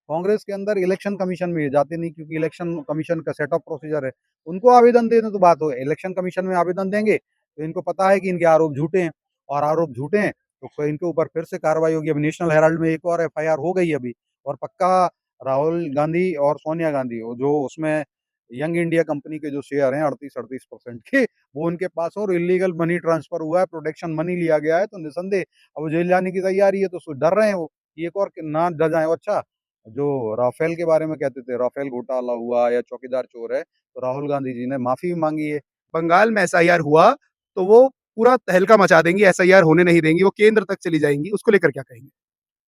कांग्रेस के अंदर election commission में जाते नहीं, क्योंकि इलेक्शन कमीशन का सेट ऑफ प्रोसीजर है। उनको आवेदन देने तो बात हो, इलेक्शन कमीशन में आवेदन देंगे तो इनको पता है कि इनके आरोप झूठे हैं, और आरोप झूठे हैं तो फिर इनके ऊपर फिर से कार्रवाई होगी। अभी नेशनल हेराल्ड में एक और एफआईआर हो गई अभी, और पक्का राहुल गांधी और सोनिया गांधी, वो जो उसमें यंग इंडिया कंपनी के जो शेयर हैं 38-38% के, वो उनके पास, और इलीगल मनी ट्रांसफर हुआ है, प्रोटेक्शन मनी लिया गया है, तो निसंदेह अब वो जेल जाने की तैयारी है। तो डर रहे हैं वो कि एक और ना डर जाए। अच्छा, जो राफेल के बारे में कहते थे, राफेल घोटाला हुआ या चौकीदार चोर है, तो राहुल गांधी जी ने माफी भी मांगी है। बंगाल में एसआईआर हुआ तो वो पूरा तहलका मचा देंगी, एसआईआर होने नहीं देंगी, वो केंद्र तक चली जाएंगी। उसको लेकर क्या कहेंगे?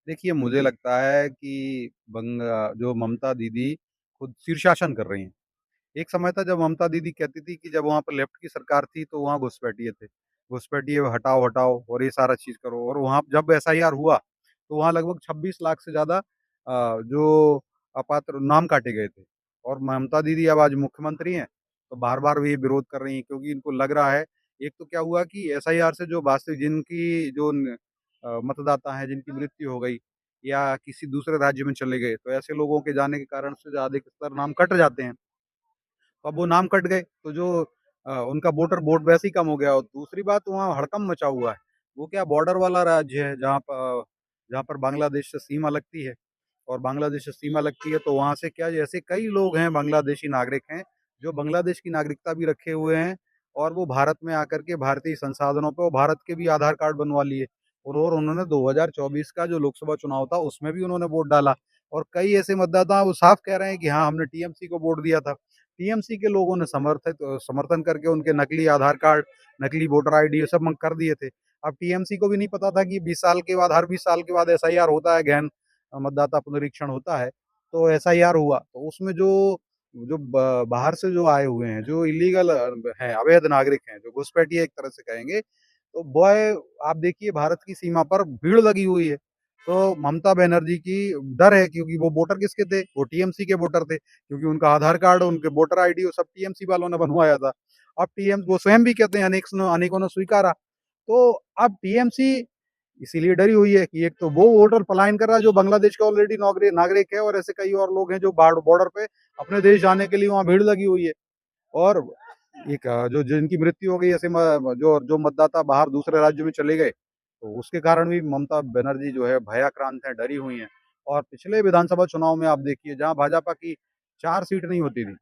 देखिए, मुझे लगता है कि जो ममता दीदी खुद शीर्षासन कर रही हैं। एक समय था जब ममता दीदी कहती थी कि जब वहाँ पर लेफ्ट की सरकार थी तो वहाँ घुसपैठिए थे। घुसपैठिए हटाओ, हटाओ और ये सारा चीज़ करो, और वहाँ जब एसआईआर हुआ तो वहाँ लगभग 26 लाख से ज़्यादा जो अपात्र नाम काटे गए थे। और ममता दीदी अब आज मुख्यमंत्री हैं, तो बार-बार वो ये विरोध कर रही हैं, क्योंकि इनको लग रहा है, एक तो क्या हुआ कि एसआईआर से जो वास्तविक जिनकी जो मतदाता हैं, जिनकी मृत्यु हो गई या किसी दूसरे राज्य में चले गए, तो ऐसे लोगों के जाने के कारण से जो अधिकतर नाम कट जाते हैं। तो अब वो नाम कट गए, तो जो उनका वोटर वोट वैसे ही कम हो गया। और दूसरी बात, वहाँ हड़कंप मचा हुआ है। वो क्या बॉर्डर वाला राज्य है, जहाँ पर बांग्लादेश से सीमा लगती है, और बांग्लादेश से सीमा लगती है तो वहाँ से क्या, जैसे कई लोग हैं बांग्लादेशी नागरिक हैं, जो बांग्लादेश की नागरिकता भी रखे हुए हैं, और वो भारत में आकर के भारतीय संसाधनों पे वो भारत के भी आधार कार्ड बनवा लिए। और उन्होंने 2024 का जो लोकसभा चुनाव था उसमें भी उन्होंने वोट डाला। और कई ऐसे मतदाता वो साफ कह रहे हैं कि हाँ, हमने टीएमसी को वोट दिया था। टीएमसी के लोगों ने समर्थन करके उनके नकली आधार कार्ड, नकली वोटर आईडी ये सब कर दिए थे। अब टीएमसी को भी नहीं पता था कि 20 साल के बाद, हर 20 साल के बाद एसआईआर होता है, गहन मतदाता पुनरीक्षण होता है। तो एसआईआर हुआ तो उसमें जो जो बाहर से जो आए हुए हैं, जो इलीगल हैं, अवैध नागरिक हैं, जो घुसपैठिए एक तरह से कहेंगे, तो बॉय, आप देखिए भारत की सीमा पर भीड़ लगी हुई है। तो ममता बनर्जी की डर है, क्योंकि वो वोटर किसके थे, वो टीएमसी के वोटर थे, क्योंकि उनका आधार कार्ड, उनके वोटर आईडी वो सब टीएमसी वालों ने बनवाया था। अब टीएम वो स्वयं भी कहते हैं, अनेकों ने स्वीकारा। तो अब टीएमसी इसीलिए डरी हुई है कि एक तो वो वोटर पलायन कर रहा है जो बांग्लादेश का ऑलरेडी नागरिक है, और ऐसे कई और लोग हैं जो बॉर्डर पे अपने देश जाने के लिए वहाँ भीड़ लगी हुई है। और एक जो जिनकी मृत्यु हो गई, ऐसे जो जो मतदाता बाहर दूसरे राज्य में चले गए, तो उसके कारण भी ममता बनर्जी जो है भयाक्रांत है, डरी हुई हैं। और पिछले विधानसभा चुनाव में आप देखिए, जहाँ भाजपा की 4 सीट नहीं होती थी,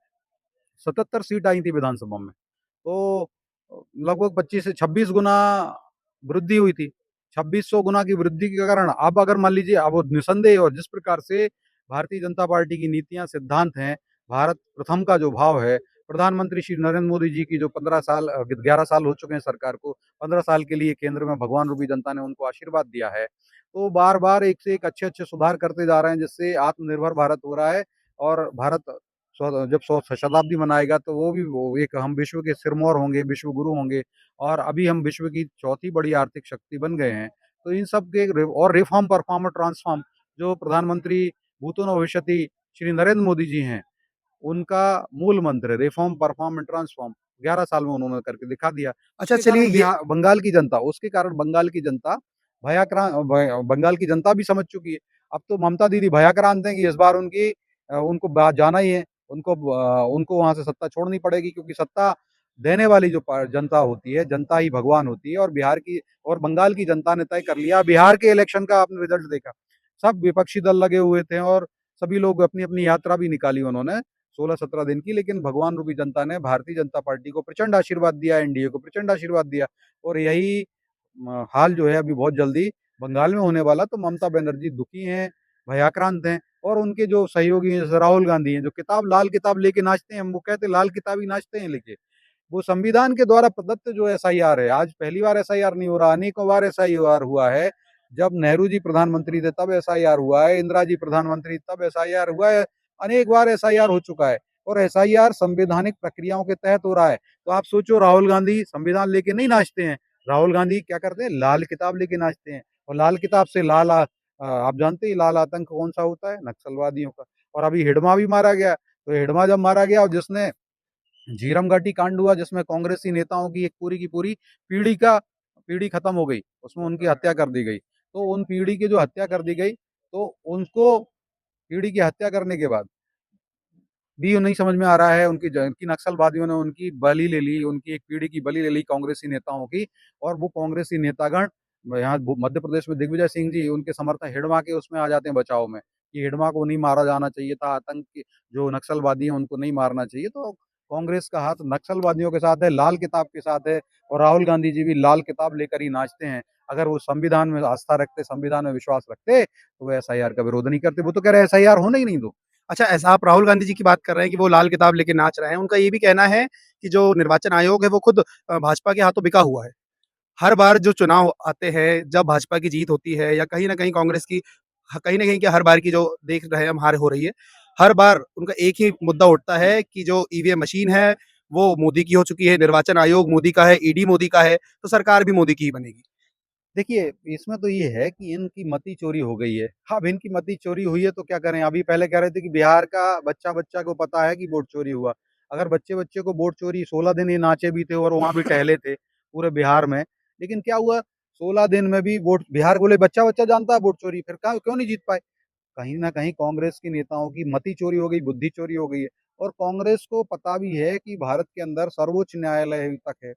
77 सीट आई थी विधानसभा में। तो लगभग 25 से 26 गुना वृद्धि हुई थी। 2600 गुना की वृद्धि के कारण अब अगर मान लीजिए, अब वो निसंदेह, और जिस प्रकार से भारतीय जनता पार्टी की नीतियाँ, सिद्धांत हैं, भारत प्रथम का जो भाव है, प्रधानमंत्री श्री नरेंद्र मोदी जी की जो 11 साल हो चुके हैं सरकार को, 15 साल के लिए केंद्र में भगवान रूपी जनता ने उनको आशीर्वाद दिया है। तो बार-बार एक से एक अच्छे-अच्छे सुधार करते जा रहे हैं, जिससे आत्मनिर्भर भारत हो रहा है। और भारत जब 100 शताब्दी मनाएगा तो वो एक हम विश्व के सिरमौर होंगे, विश्व गुरु होंगे, और अभी हम विश्व की चौथी बड़ी आर्थिक शक्ति बन गए हैं। तो इन सब के रिफॉर्म, परफॉर्म और ट्रांसफॉर्म, जो प्रधानमंत्री भूतो न भविष्यति श्री नरेंद्र मोदी जी हैं, उनका मूल मंत्र है रिफॉर्म, परफॉर्म एंड ट्रांसफॉर्म। 11 साल में उन्होंने करके दिखा दिया। अच्छा, उसके चलिए कारण ये बंगाल की जनता बंगाल की जनता भी समझ चुकी है। अब तो ममता दीदी भयाक्रांत हैं कि इस बार उनको जाना ही है। उनको वहाँ से सत्ता छोड़नी पड़ेगी, क्योंकि सत्ता देने वाली जो जनता होती है, जनता ही भगवान होती है। और बंगाल की जनता ने तय कर लिया। बिहार के इलेक्शन का आपने रिजल्ट देखा, सब विपक्षी दल लगे हुए थे, और सभी लोग अपनी अपनी यात्रा भी निकाली उन्होंने 16-17 दिन की, लेकिन भगवान रूपी जनता ने भारतीय जनता पार्टी को प्रचंड आशीर्वाद दिया, एनडीए को प्रचंड आशीर्वाद दिया। और यही हाल जो है अभी बहुत जल्दी बंगाल में होने वाला। तो ममता बनर्जी दुखी हैं, भयाक्रांत हैं, और उनके जो सहयोगी हैं, जैसे राहुल गांधी हैं, जो लाल किताब लेके नाचते हैं, वो कहते हैं लाल किताब ही नाचते हैं लेके। वो संविधान के द्वारा प्रदत्त जो एसआईआर है, आज पहली बार एसआईआर नहीं हो रहा, अनेकों बार एसआईआर हुआ है। जब नेहरू जी प्रधानमंत्री थे तब एसआईआर हुआ है, इंदिरा जी प्रधानमंत्री तब एसआईआर हुआ है, अनेक बार एसआईआर हो चुका है। और एसआईआर संवैधानिक प्रक्रियाओं के तहत हो रहा है। तो आप सोचो, राहुल गांधी संविधान लेके नहीं नाचते हैं, राहुल गांधी क्या करते हैं, लाल किताब लेके नाचते हैं। और लाल किताब से आप जानते हैं लाल आतंक कौन सा होता है, नक्सलवादियों का। और अभी हिडमा भी मारा गया, तो हिडमा जब मारा गया, और जिसने झीरम घाटी कांड हुआ, जिसमें कांग्रेसी नेताओं की एक पूरी की पूरी पीढ़ी खत्म हो गई, उसमें उनकी हत्या कर दी गई। तो उन पीढ़ी की जो हत्या कर दी गई, तो उनको पीढ़ी की हत्या करने के बाद भी नहीं समझ में आ रहा है, उनकी नक्सलवादियों ने उनकी बलि ले ली, उनकी एक पीढ़ी की बलि ले ली कांग्रेसी नेताओं की, और वो कांग्रेसी नेतागण यहाँ मध्य प्रदेश में दिग्विजय सिंह जी उनके समर्थक हिडमा के उसमें आ जाते हैं बचाव में, कि हिडमा को नहीं मारा जाना चाहिए था, जो नक्सलवादी हैं उनको नहीं मारना चाहिए। तो कांग्रेस का हाथ नक्सलवादियों के साथ है, लाल किताब के साथ है, और राहुल गांधी जी भी लाल किताब लेकर ही नाचते हैं। अगर वो संविधान में आस्था रखते, संविधान में विश्वास रखते, तो वो एसआईआर का विरोध नहीं करते। वो तो कह रहे हैं एसआईआर होने ही नहीं दो। अच्छा, ऐसा आप राहुल गांधी जी की बात कर रहे हैं कि वो लाल किताब लेके नाच रहे हैं। उनका ये भी कहना है कि जो निर्वाचन आयोग है वो खुद भाजपा के हाथों बिका हुआ है। हर बार जो चुनाव आते हैं, जब भाजपा की जीत होती है या कहीं न कहीं कांग्रेस की कहीं न कहीं क्या हर बार की जो देख रहे हैं हम हार हो रही है, हर बार उनका एक ही मुद्दा उठता है कि जो ईवीएम मशीन है, वो मोदी की हो चुकी है, निर्वाचन आयोग मोदी का है, ईडी मोदी का है, तो सरकार भी मोदी की ही बनेगी। देखिए, इसमें तो ये है कि इनकी मति चोरी हो गई है। अब इनकी मति चोरी हुई है तो क्या करें? अभी पहले कह रहे थे कि बिहार का बच्चा-बच्चा को पता है कि वोट चोरी हुआ। अगर बच्चे-बच्चे को वोट चोरी 16 दिन ये नाचे भी थे और वहाँ भी टहले थे, पूरे बिहार में। लेकिन क्या हुआ? 16 दिन में भी वोट बिहार बोले बच्चा-बच्चा जानता है वोट चोरी, फिर क्या क्यों नहीं जीत पाए? कहीं न कहीं कांग्रेस के नेताओं की मति चोरी हो गई, बुद्धि चोरी हो गई है, और कांग्रेस को पता भी है कि भारत के अंदर सर्वोच्च न्यायालय तक है।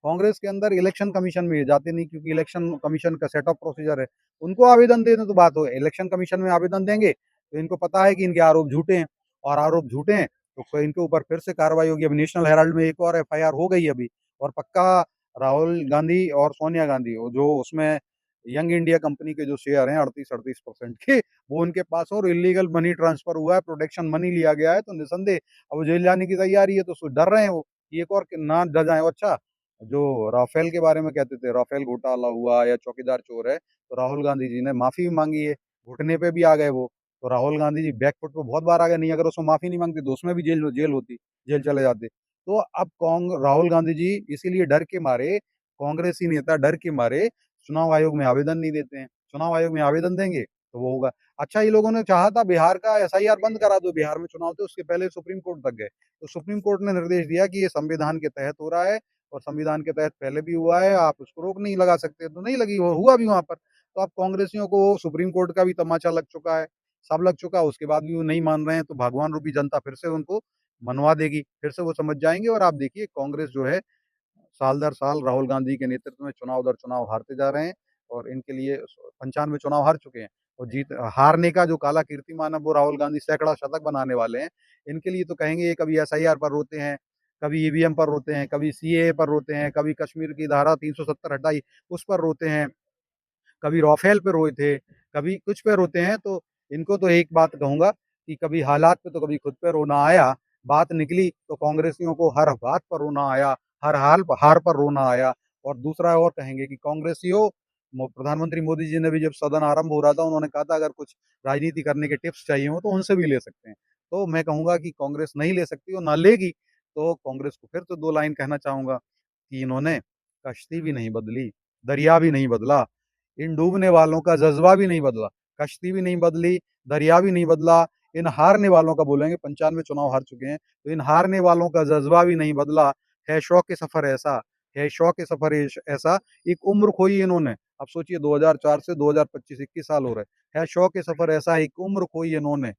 कांग्रेस के अंदर इलेक्शन कमीशन में ये जाते नहीं, क्योंकि इलेक्शन कमीशन का सेट ऑफ प्रोसीजर है। उनको आवेदन देने तो बात हो, इलेक्शन कमीशन में आवेदन देंगे, तो इनको पता है कि इनके आरोप झूठे हैं, और आरोप झूठे हैं, तो क इनके ऊपर फिर से कार्रवाई होगी। अब नेशनल हेराल्ड में एक और एफआईआर हो गई अभी, और पक्का राहुल गांधी और सोनिया गांधी, वो जो उसमें यंग इंडिया कंपनी के जो शेयर हैं 38-38% के, वो उनके पास, और इल्लीगल मनी ट्रांसफर हुआ है, प्रोटेक्शन मनी लिया गया है, तो निसंदेह अब वो जेल जाने की तैयारी है, तो डर रहे हैं वो, कि एक और ना डर जाए। अच्छा, जो राफेल के बारे में कहते थे, राफेल घोटाला हुआ या चौकीदार चोर है, तो राहुल गांधी जी ने माफी भी मांगी है, घुटने पे भी आ गए वो। तो राहुल गांधी जी बैकफुट पे बहुत बार आ गए, नहीं अगर उसमें माफी नहीं मांगते तो उसमें भी जेल जेल होती, जेल चले जाते। तो अब राहुल गांधी जी इसीलिए डर के मारे, कांग्रेसी नेता डर के मारे चुनाव आयोग में आवेदन नहीं देते हैं। चुनाव आयोग में आवेदन देंगे तो वो होगा। अच्छा, ये लोगों ने चाहा था बिहार का एसआईआर बंद करा दो, बिहार में चुनाव थे, उसके पहले सुप्रीम कोर्ट तक गए। तो सुप्रीम कोर्ट ने निर्देश दिया कि ये संविधान के तहत हो रहा है, और संविधान के तहत पहले भी हुआ है, आप उसको रोक नहीं लगा सकते। तो नहीं लगी, वो हुआ भी वहाँ पर। तो अब कांग्रेसियों को सुप्रीम कोर्ट का भी तमाचा लग चुका है, सब लग चुका है, उसके बाद भी वो नहीं मान रहे हैं, तो भगवान रूपी जनता फिर से उनको मनवा देगी, फिर से वो समझ जाएँगे। और आप देखिए कांग्रेस जो है साल दर साल राहुल गांधी के नेतृत्व में चुनाव दर चुनाव हारते जा रहे हैं, और इनके लिए 95 चुनाव हार चुके हैं, और जीत हारने का जो काला कीर्तिमान है वो राहुल गांधी सैकड़ा शतक बनाने वाले हैं। इनके लिए तो कहेंगे, ये कभी एसआईआर पर रोते हैं, कभी ईवीएम पर रोते हैं, कभी सीएए पर रोते हैं, कभी कश्मीर की धारा 370 हटाई उस पर रोते हैं, कभी राफेल पे रोए थे, कभी कुछ पे रोते हैं। तो इनको तो एक बात कहूँगा कि कभी हालात पे तो कभी खुद पे रोना आया, बात निकली तो कांग्रेसियों को हर बात पर रोना आया, हर हार पर रोना आया। और दूसरा और कहेंगे कि कांग्रेसियों, प्रधानमंत्री मोदी जी ने भी जब सदन आरंभ हो रहा था, उन्होंने कहा था अगर कुछ राजनीति करने के टिप्स चाहिए हो तो उनसे भी ले सकते हैं। तो मैं कहूँगा कि कांग्रेस नहीं ले सकती और ना लेगी। तो कांग्रेस को फिर तो 2 लाइन कहना चाहूँगा कि इन्होंने कश्ती भी नहीं बदली, दरिया भी नहीं बदला, इन डूबने वालों का जज़्बा भी नहीं बदला, कश्ती भी नहीं बदली, दरिया भी नहीं बदला। इन हारने वालों का बोलेंगे, 95 चुनाव हार चुके हैं, तो इन हारने वालों का जज़्बा भी नहीं बदला। है शौक सफ़र ऐसा, है शौक सफ़र ऐसा, एक उम्र खोई इन्होंने। अब सोचिए 2004 से 2025 21 साल हो रहे हैं। है शौक सफ़र ऐसा, एक उम्र खोई इन्होंने,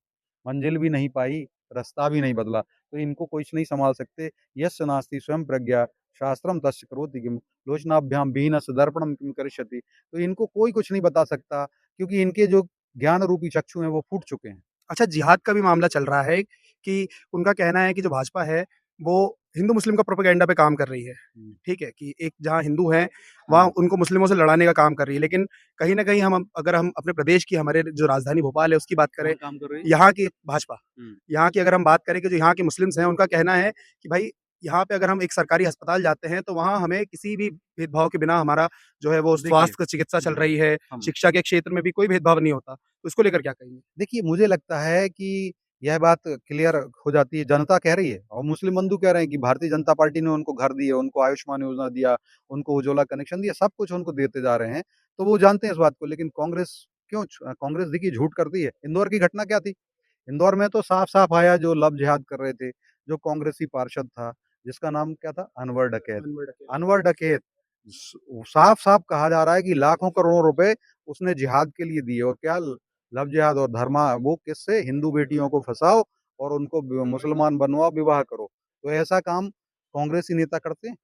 मंजिल भी नहीं पाई, रास्ता भी नहीं बदला। तो इनको कुछ नहीं सँभाल सकते। यस्य नास्ति स्वयं प्रज्ञा, शास्त्रम तस्य करोति किम, लोचनाभ्याम विहीनस्य दर्पणम किम करिष्यति। तो इनको कोई कुछ नहीं बता सकता, क्योंकि इनके जो ज्ञान रूपी चक्षु हैं वो फूट चुके हैं। अच्छा, जिहाद का भी मामला चल रहा है कि उनका कहना है कि जो भाजपा है, वो हिंदू-मुस्लिम का प्रोपेगेंडा पे काम कर रही है। हुँ, ठीक है? कि एक जहाँ हिंदू हैं, वहाँ हुँ। उनको मुस्लिमों से लड़ाने का काम कर रही है। लेकिन कहीं न कहीं अगर हम अपने प्रदेश की हमारे जो राजधानी भोपाल है, उसकी बात करें, कौन काम कर रही है? यहाँ की भाजपा, हुँ, यहाँ की अगर हम बात करें कि जो यहाँ के मुस्लिम्स हैं, उनका कहना है कि भाई यहाँ पे अगर हम एक सरकारी अस्पताल जाते हैं, तो वहाँ हमें किसी भी भेदभाव के बिना हमारा जो है वो देखिए, स्वास्थ्य का चिकित्सा चल हुँ, रही है, हम शिक्षा के क्षेत्र में भी कोई भेदभाव नहीं होता। तो इसको लेकर क्या कहेंगे? देखिए, मुझे लगता है कि यह बात क्लियर हो जाती है, जनता कह रही है, और मुस्लिम बंधु कह रहे हैं कि भारतीय जनता पार्टी ने उनको घर दिए, उनको आयुष्मान योजना दिया, उनको उज्ज्वला कनेक्शन दिया, सब कुछ उनको देते जा रहे हैं। तो वो जानते हैं इस बात को, लेकिन कांग्रेस देखिए झूठ करती है। इंदौर की घटना क्या थी? इंदौर में तो साफ-साफ आया, जो लव जिहाद कर रहे थे, जो कांग्रेसी पार्षद था, जिसका नाम क्या था? अनवर डकैत। अनवर डकैत। अनवर डकैत स साफ-साफ कहा जा रहा है कि लाखों करोड़ों रुपए उसने जिहाद के लिए दिए, और क्या लव जिहाद और धर्मा वो किससे? हिंदू बेटियों को फँसाओ और उनको मुसलमान बनवाओ, विवाह करो। तो ऐसा काम कांग्रेसी नेता करते हैं,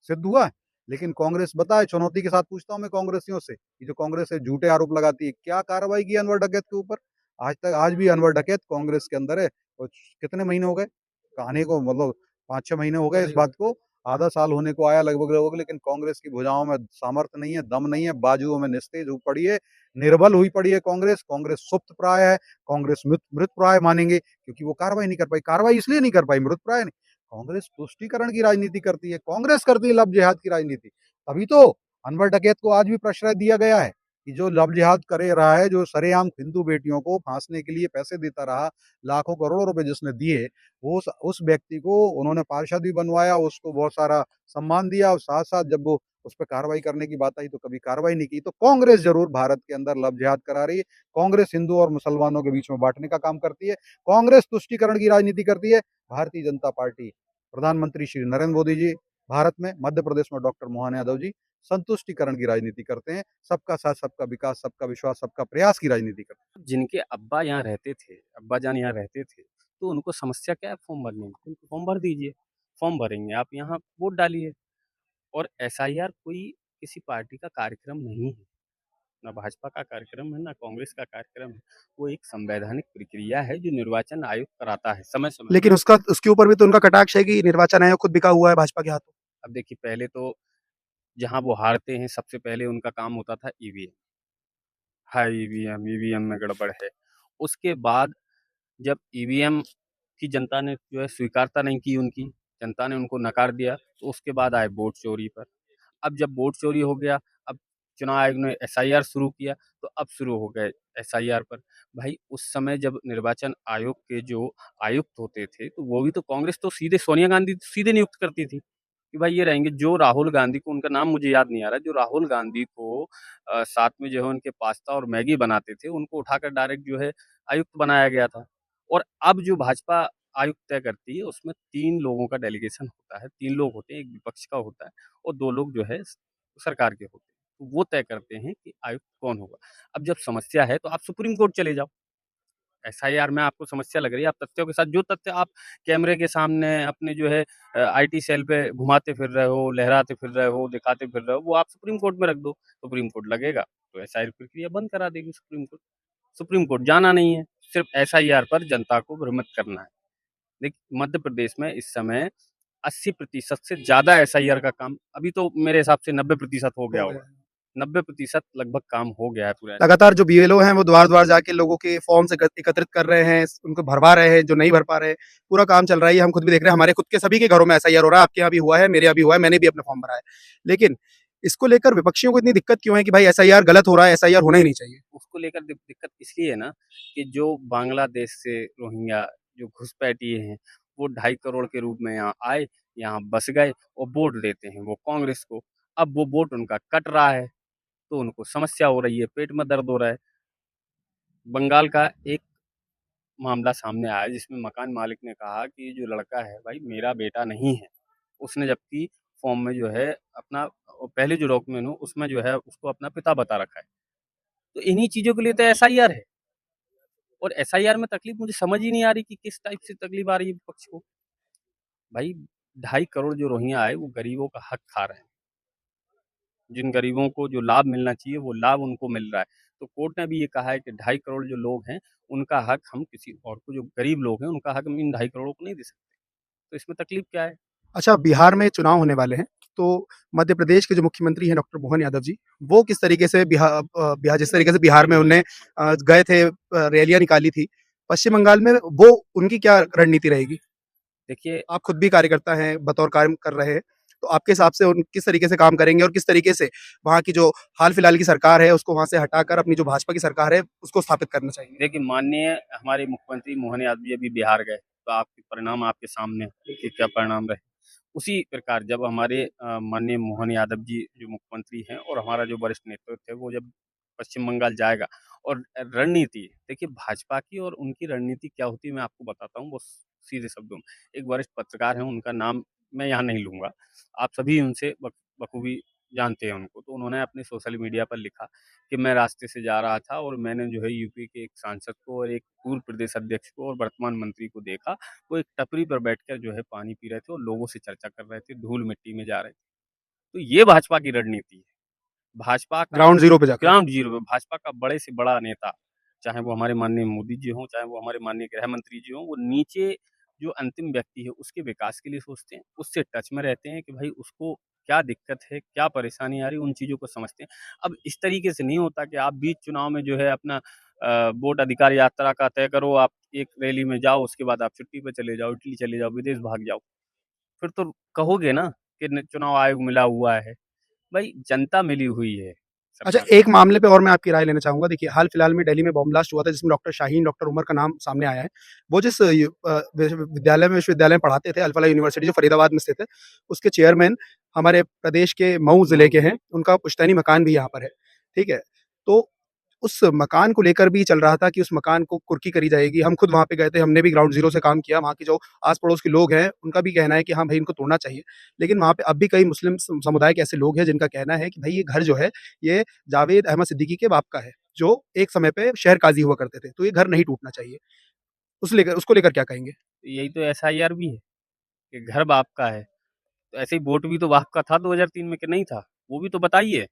सिद्ध हुआ है। लेकिन कांग्रेस बताए, चुनौती के साथ पूछता हूँ मैं कांग्रेसियों से, कि जो कांग्रेस है झूठे आरोप लगाती है, क्या कार्रवाई की अनवर डकैत के ऊपर? आज भी अनवर डकैत कांग्रेस के अंदर है। और कितने महीने हो गए? कहानी को मतलब 5-6 महीने हो गए इस बात को, आधा साल होने को आया लगभग-लगभग, लेकिन कांग्रेस की भुजाओं में सामर्थ्य नहीं है, दम नहीं है, बाजुओं में निस्तेज हो पड़ी है, निर्बल हुई पड़ी है कांग्रेस। कांग्रेस सुप्तप्राय है, कांग्रेस मृतप्राय मानेंगे, क्योंकि वो कार्रवाई नहीं कर पाई। कार्रवाई इसलिए नहीं कर पाई, मृतप्राय नहीं, कांग्रेस तुष्टीकरण की राजनीति करती है, कांग्रेस करती है लव जिहाद की राजनीति। तभी तो अनवर डकैत को आज भी प्रश्रय दिया गया है, कि जो लव जिहाद करे रहा है, जो सरेआम हिंदू बेटियों को फांसने के लिए पैसे देता रहा, लाखों करोड़ों रुपए जिसने दिए, वो उस व्यक्ति को उन्होंने पार्षद भी बनवाया, उसको बहुत सारा सम्मान दिया, और साथ-साथ जब वो उस पे कार्रवाई करने की बात आई तो कभी कार्रवाई नहीं की। तो कांग्रेस ज़रूर भारत के अंदर लव जिहाद करा रही है। कांग्रेस हिंदू और मुसलमानों के बीच में बाँटने का काम करती है। कांग्रेस तुष्टीकरण की राजनीति करती है। भारतीय जनता पार्टी, प्रधानमंत्री श्री नरेंद्र मोदी जी भारत में, मध्य प्रदेश में डॉक्टर मोहन यादव जी संतुष्टिकरण की राजनीति करते हैं। सबका साथ, सबका विकास, सबका विश्वास, सबका प्रयास की राजनीति करते हैं। जिनके अब्बा यहाँ रहते थे, अब्बाजान यहाँ रहते थे, तो उनको समस्या क्या है फॉर्म भरने में? उनको फॉर्म भर दीजिए, फॉर्म भरेंगे, आप यहाँ वोट डालिए। और एसआईआर कोई किसी पार्टी का कार्यक्रम नहीं है, ना भाजपा का कार्यक्रम है, ना कांग्रेस का कार्यक्रम है। वो एक संवैधानिक प्रक्रिया है जो निर्वाचन आयोग कराता है समय-समय पे। लेकिन उसका उसके ऊपर भी तो उनका कटाक्ष है कि निर्वाचन आयोग खुद बिका हुआ है भाजपा के हाथों। अब देखिए पहले तो जहाँ वो हारते हैं सबसे पहले उनका काम होता था ईवीएम। हाँ, ईवीएम, ईवीएम में गड़बड़ है। उसके बाद जब ईवीएम की जनता ने जो है स्वीकारता नहीं की उनकी, जनता ने उनको नकार दिया, तो उसके बाद आए वोट चोरी पर। अब जब वोट चोरी हो गया, अब चुनाव आयोग ने एसआईआर शुरू किया, तो अब शुरू हो गए एसआईआर पर। भाई उस समय जब निर्वाचन आयोग के जो आयुक्त होते थे, तो वो भी तो कांग्रेस तो सीधे सोनिया गांधी सीधे नियुक्त करती थी, कि भाई ये रहेंगे। जो राहुल गांधी को, उनका नाम मुझे याद नहीं आ रहा, जो राहुल गांधी को साथ में जो है उनके पास्ता और मैगी बनाते थे, उनको उठाकर डायरेक्ट जो है आयुक्त बनाया गया था। और अब जो भाजपा आयुक्त तय करती है, उसमें 3 लोगों का डेलीगेशन होता है, 3 लोग होते हैं, 1 विपक्ष का होता है और 2 लोग जो है सरकार के होते हैं। तो वो तय करते हैं कि आयुक्त कौन होगा। अब जब समस्या है तो आप सुप्रीम कोर्ट चले जाओ। एसआईआर में आपको समस्या लग रही है, आप तथ्यों के साथ, जो तथ्य आप कैमरे के सामने अपने जो है आईटी सेल पे घुमाते फिर रहे हो, लहराते फिर रहे हो, दिखाते फिर रहे हो, वो आप सुप्रीम कोर्ट में रख दो। सुप्रीम कोर्ट लगेगा, तो एसआईआर प्रक्रिया बंद करा देगी सुप्रीम कोर्ट। सुप्रीम कोर्ट जाना नहीं है, सिर्फ एसआईआर पर जनता को भ्रमित करना है। देखिए मध्य प्रदेश में इस समय 80% से ज़्यादा एसआईआर का काम, अभी तो मेरे हिसाब से 90% हो गया हो गया होगा। है। 90% लगभग काम हो गया है पूरा। लगातार जो बीएलओ हैं वो द्वार-द्वार जाके लोगों के फॉर्म्स एकत्रित कर रहे हैं, उनको भरवा रहे हैं, जो नहीं भर पा रहे हैं। पूरा काम चल रहा है, ये हम खुद भी देख रहे हैं, हमारे खुद के सभी के घरों में एसआईआर हो रहा है, आपके यहाँ भी हुआ है, मेरे यहाँ भी हुआ है, मैंने भी अपना फॉर्म भरा है। लेकिन इसको लेकर विपक्षियों को इतनी दिक्कत क्यों है कि भाई एसआईआर गलत हो रहा है, एसआईआर होना ही नहीं चाहिए? उसको लेकर दिक्कत इसलिए है ना, कि जो बांग्लादेश से रोहिंग्या जो घुसपैठिए हैं, वो 2.5 करोड़ के रूप में यहाँ आए, यहाँ बस गए और वोट देते हैं वो कांग्रेस को। अब वो वोट उनका कट रहा है, तो उनको समस्या हो रही है, पेट में दर्द हो रहा है। बंगाल का एक मामला सामने आया जिसमें मकान मालिक ने कहा कि जो लड़का है भाई मेरा बेटा नहीं है। उसने जबकि फॉर्म में जो है अपना पहले जो डॉक्यूमेंट हो उसमें जो है उसको अपना पिता बता रखा है। तो इन्हीं चीज़ों के लिए तो एसआईआर है। और एसआईआर में तकलीफ मुझे समझ ही नहीं आ रही कि किस टाइप से तकलीफ आ रही है विपक्ष को। भाई 2.5 करोड़ जो रोहिंग्या आए वो गरीबों का हक खा रहे हैं। जिन गरीबों को जो लाभ मिलना चाहिए वो लाभ उनको मिल रहा है। तो कोर्ट ने भी ये कहा है कि 2.5 करोड़ जो लोग हैं उनका हक हम किसी और को, जो गरीब लोग हैं उनका हक हम इन 2.5 करोड़ को नहीं दे सकते। तो इसमें तकलीफ क्या है? अच्छा, बिहार में चुनाव होने वाले हैं, तो मध्य प्रदेश के जो मुख्यमंत्री हैं डॉक्टर मोहन यादव जी, वो किस तरीके से जिस तरीके से बिहार में उन्हें गए थे, रैलियाँ निकाली थी, पश्चिम बंगाल में वो उनकी क्या रणनीति रहेगी? देखिए आप खुद भी कार्यकर्ता हैं, बतौर काम कर रहे हैं, तो आपके हिसाब से उन किस तरीके से काम करेंगे और किस तरीके से वहाँ की जो हाल-फिलहाल की सरकार है, उसको वहाँ से हटाकर अपनी जो भाजपा की सरकार है, उसको स्थापित करना चाहेंगे? देखिए माननीय हमारे मुख्यमंत्री मोहन यादव जी अभी बिहार गए, तो आपके परिणाम आपके सामने हैं कि क्या परिणाम रहे। उसी प्रकार जब हमारे माननीय मोहन यादव जी जो मुख्यमंत्री हैं और हमारा जो वरिष्ठ नेतृत्व है वो जब पश्चिम बंगाल जाएगा, और रणनीति देखिए भाजपा की और उनकी रणनीति क्या होती है मैं आपको बताता हूँ, वो सीधे शब्दों में। एक वरिष्ठ पत्रकार हैं, उनका नाम मैं यहाँ नहीं लूँगा, आप सभी उनसे बखूबी जानते हैं उनको, तो उन्होंने अपने सोशल मीडिया पर लिखा कि मैं रास्ते से जा रहा था और मैंने जो है यूपी के एक सांसद को और एक पूर्व प्रदेश अध्यक्ष को और वर्तमान मंत्री को देखा, वो एक टपरी पर बैठकर जो है पानी पी रहे थे और लोगों से चर्चा कर रहे थे, धूल-मिट्टी में जा रहे थे। तो ये भाजपा की रणनीति है। भाजपा का ग्राउंड ज़ीरो पे जाकर। ग्राउंड ज़ीरो पे भाजपा का बड़े से बड़ा नेता, चाहे वो हमारे माननीय मोदी जी हों, चाहे वो हमारे माननीय गृह मंत्री जी हों, वो नीचे जो अंतिम व्यक्ति है उसके विकास के लिए सोचते हैं, उससे टच में रहते हैं कि भाई उसको क्या दिक्कत है, क्या परेशानी आ रही है, उन चीज़ों को समझते हैं। अब इस तरीके से नहीं होता कि आप बीच चुनाव में जो है अपना वोट अधिकार यात्रा का तय करो, आप एक रैली में जाओ, उसके बाद आप छुट्टी पे चले जाओ, इटली चले जाओ, विदेश भाग जाओ। फिर तो कहोगे ना कि चुनाव आयोग मिला हुआ है। भाई जनता मिली हुई है अच्छा, सरकार। एक मामले पे और मैं आपकी राय लेना चाहूँगा। देखिए, हाल-फिलहाल में दिल्ली में बॉम्ब ब्लास्ट हुआ था जिसमें डॉक्टर शाहीन, डॉक्टर उमर का नाम सामने आया है। वो जिस विश्वविद्यालय में पढ़ाते थे, अल-फलाह यूनिवर्सिटी जो फरीदाबाद में स्थित है, उसके चेयरमैन हमारे प्रदेश के मऊ ज़िले के हैं, उनका पुश्तैनी मकान भी यहाँ पर है, ठीक है? तो उस मकान को लेकर भी चल रहा था कि उस मकान को कुर्की करी जाएगी। हम खुद वहाँ पे गए थे, हमने भी ग्राउंड ज़ीरो से काम किया। वहाँ के जो आस-पड़ोस के लोग हैं, उनका भी कहना है कि हाँ, भई इनको तोड़ना चाहिए। लेकिन वहाँ पे अब भी कई मुस्लिम समुदाय के ऐसे लोग हैं जिनका कहना है कि भई ये घर जो है, ये जावेद अहमद सिद्दीकी के बाप का है, जो एक समय पे शहर काज़ी हुआ करते थे। तो ये घर नहीं टूटना चाहिए। उसको लेकर क्या कहेंगे? यही तो एसआईआर भी है कि घर बाप का है। तो ऐसे ही वोट भी तो बाप का था 2003 में कि नहीं था? वो भी तो बताइए।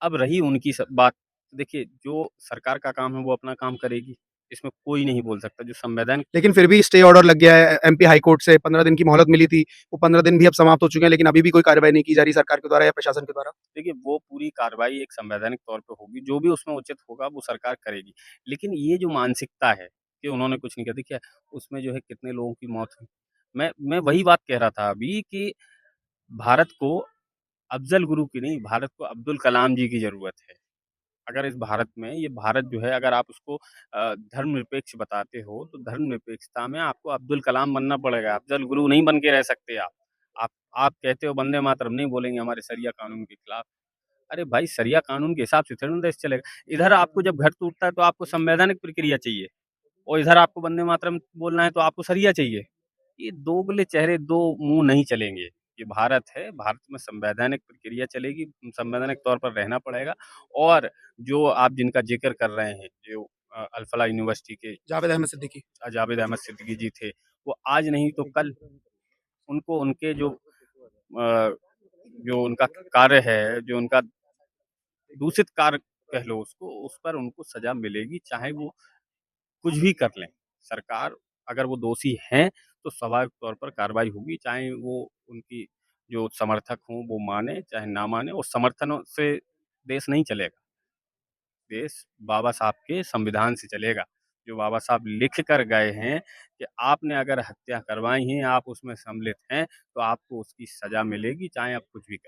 अब रही उनकी बात, देखिए जो सरकार का काम है वो अपना काम करेगी, इसमें कोई नहीं बोल सकता। जो संवैधानिक, लेकिन फिर भी स्टे ऑर्डर लग गया है एमपी हाई कोर्ट से 15 दिन की मोहलत मिली थी। वो 15 दिन भी अब समाप्त हो चुके हैं, लेकिन अभी भी कोई कार्रवाई नहीं की जा रही सरकार के द्वारा या प्रशासन के द्वारा। देखिए वो पूरी कार्रवाई एक संवैधानिक तौर पे होगी, जो भी उसमें उचित होगा वो सरकार करेगी। लेकिन ये जो मानसिकता है कि उन्होंने कुछ नहीं किया, देखिए उसमें जो है कितने लोगों की मौत हुई। मैं वही बात कह रहा था अभी कि भारत को अफ़ज़ल गुरु की नहीं, भारत को अब्दुल कलाम जी की ज़रूरत है। अगर इस भारत में ये भारत जो है अगर आप उसको धर्मनिरपेक्ष बताते हो, तो धर्मनिरपेक्षता में आपको अब्दुल कलाम बनना पड़ेगा, अफ़ज़ल गुरु नहीं बन के रह सकते आप। आप आप कहते हो वंदे मातरम, नहीं बोलेंगे हमारे शरिया कानून के खिलाफ। अरे भाई शरिया कानून के हिसाब से थोड़ी ना देश चलेगा। इधर आपको जब घर टूटता है तो आपको संवैधानिक प्रक्रिया चाहिए और इधर आपको वंदे मातरम बोलना है तो आपको शरिया चाहिए। ये दोगले चेहरे, दो मुँह नहीं चलेंगे। ये भारत है, भारत में संवैधानिक प्रक्रिया चलेगी, संवैधानिक तौर पर रहना पड़ेगा। और जो आप जिनका ज़िक्र कर रहे हैं, जो अल-फलाह यूनिवर्सिटी के जावेद अहमद सिद्दीकी। जावेद अहमद सिद्दीकी जी थे, वो आज नहीं तो कल उनको उनके जो उनका कार्य है, जो उनका दूषित कार्य कह लो उसको, उस पर उनको सज़ा मिलेगी, चाहे वो कुछ भी कर लें। सरकार अगर वो दोषी हैं, तो स्वाभाविक तौर पर कार्रवाई होगी, चाहे वो उनकी जो समर्थक हों वो मानें, चाहे ना मानें, और समर्थनों से देश नहीं चलेगा। देश बाबा साहब के संविधान से चलेगा। जो बाबा साहब लिख कर गए हैं कि आपने अगर हत्या करवाई है, आप उसमें सम्मिलित हैं, तो आपको उसकी सज़ा मिलेगी, चाहे आप कुछ भी करें।